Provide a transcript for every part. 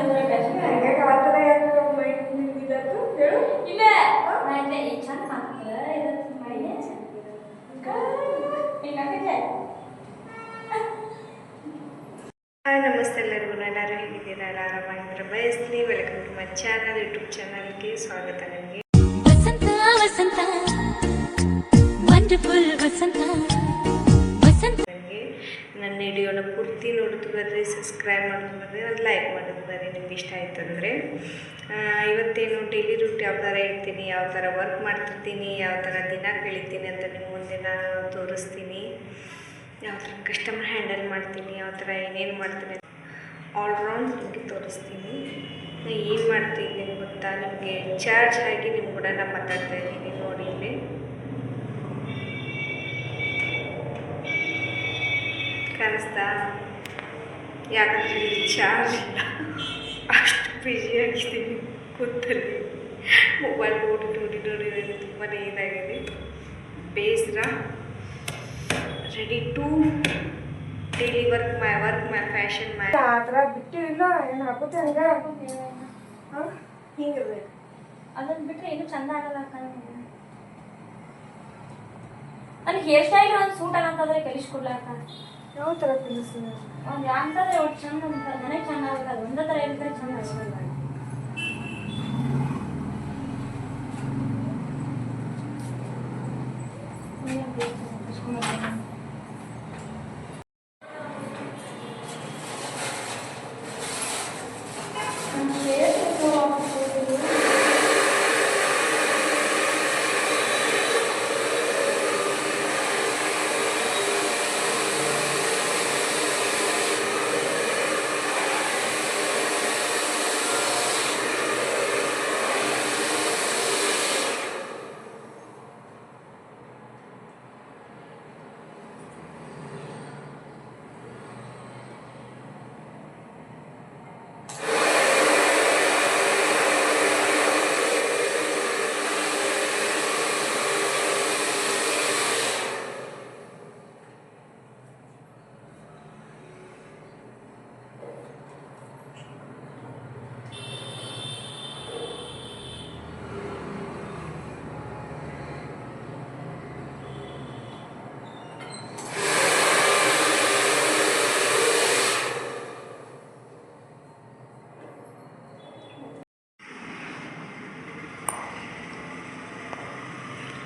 Hi ನಮಸ್ತೆ ಎಲ್ಲರಿಗೂ. ಎಲ್ಲರೂ ಹೇಗಿದ್ದೀರಾ? ಎಲ್ಲ ಆರಾಮಾಗಿದ್ರೆ ಬಯಸ್ತೀನಿ. Welcome to my channel, YouTube ಚಾನಲ್ಗೆ ಸ್ವಾಗತ. ನಿಮಗೆ ವಸಂತ ವಸಂತ ವಂಡರ್ಫುಲ್ ವಸಂತ ವಸಂತ. ನನಗೆ ನನ್ನ ವಿಡಿಯೋನ ಪೂರ್ತಿ ನೋಡೋದು ಬರ್ರಿ, ಸಬ್ಸ್ಕ್ರೈಬ್ ಮಾಡೋದು ಬರ್ರಿ, ಅದು ಲೈಕ್ ಮಾಡೋದು ಬರ್ರಿ ನಿಮ್ಗೆ ಇಷ್ಟ ಆಯ್ತು ಅಂದರೆ. ಇವತ್ತೇನು ಡೈಲಿ ರೂಟ್ ಯಾವ ಥರ ಇರ್ತೀನಿ, ಯಾವ ಥರ ವರ್ಕ್ ಮಾಡ್ತಿರ್ತೀನಿ, ಯಾವ ಥರ ದಿನ ಕಳಿತೀನಿ ಅಂತ ನಿಮ್ಮ ಮುಂದೆ ನಾನು ತೋರಿಸ್ತೀನಿ. ಯಾವ ಥರ ಕಸ್ಟಮರ್ ಹ್ಯಾಂಡಲ್ ಮಾಡ್ತೀನಿ, ಯಾವ ಥರ ಏನೇನು ಮಾಡ್ತೀನಿ ಆಲ್ರೌಂಡ್ ನಿಮಗೆ ತೋರಿಸ್ತೀನಿ. ನಾನು ಏನು ಮಾಡ್ತೀನಿ ಗೊತ್ತಾ, ನಿಮಗೆ ಚಾರ್ಜ್ ಆಗಿ ನಿಮ್ಮ ಕೂಡ ನಾನು ಮಾತಾಡ್ತಾ ಇದ್ದೀನಿ. ನೋಡಿ ಇಲ್ಲಿ ಕಾಣಿಸ್ತಾ? ಯಾಕಂದರೆ ಇಲ್ಲಿ ಚಾರ್ಜ್ ಇಲ್ಲ, ಅಷ್ಟು ಬ್ಯುಸಿಯಾಗಿದ್ದೀನಿ ಕೂತಲ್ಲಿ. ಮೊಬೈಲ್ ನೋಡಿ ನೋಡಿ ನೋಡಿ ನನಗೆ ತುಂಬಾ ಇದಾಗಿದೆ, ಬೇಸರ. Ready to daily work my fashion my ಆ ಥರ ಬಿಟ್ಟು ಇಲ್ಲ. ಏನು ಹಾಕೋತೆ ಹಂಗೆ ಹಿಂಗಿರ್ಬೇಕು. ಅದನ್ನ ಬಿಟ್ಟರೆ ಏನು ಚಂದ ಆಗಲ್ಲ ಅಕ್ಕ. ನನಗೆ ಹೇರ್ ಸ್ಟೈಲ್ ಒಂದು ಸೂಟ್ ಆಗಂತಂದ್ರೆ ಕಲಿಸ್ಕೊಡ್ಲಾಕ. ಯಾವ ಥರ ಕಲಿಸ್ತೀನಿ? ಒಂದು ಯಾಂತಂದ್ರೆ ಒಟ್ಟು ಚಂದ ಅಂತ ನನಗೆ ಚಂದ ಆಗಲ್ಲ. ಒಂದೇ ಥರ ಇದ್ರೆ ಚಂದ ಆಗಲ್ಲ.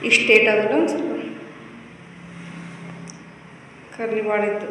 ಇಷ್ಟು ಏಟಾದರೂ ಒಂದು ಸ್ವಲ್ಪ ಕರ್ಲಿ ಮಾಡಿತ್ತು.